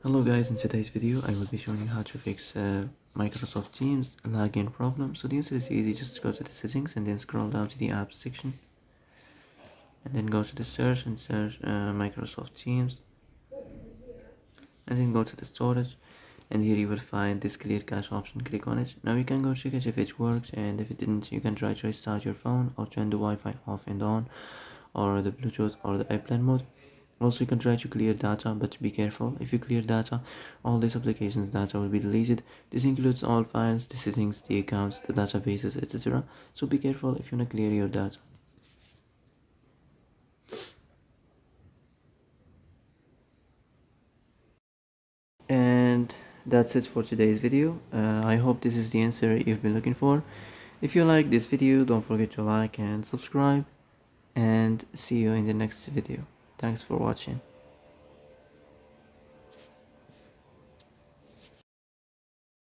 Hello guys, in today's video I will be showing you how to fix Microsoft Teams login problem. So the answer is easy, just go to the settings and then scroll down to the apps section and then go to the search and search Microsoft Teams and then go to the storage, and here you will find this clear cache option. Click on it. Now you can go check it if it works, and if it didn't you can try to restart your phone or turn the Wi-Fi off and on, or the Bluetooth or the airplane mode. Also, you can try to clear data, but be careful. If you clear data, all these applications data will be deleted. This includes all files, the settings, the accounts, the databases, etc. So be careful if you want to clear your data. And that's it for today's video. I hope this is the answer you've been looking for. If you like this video, don't forget to like and subscribe, and see you in the next video. Thanks for watching.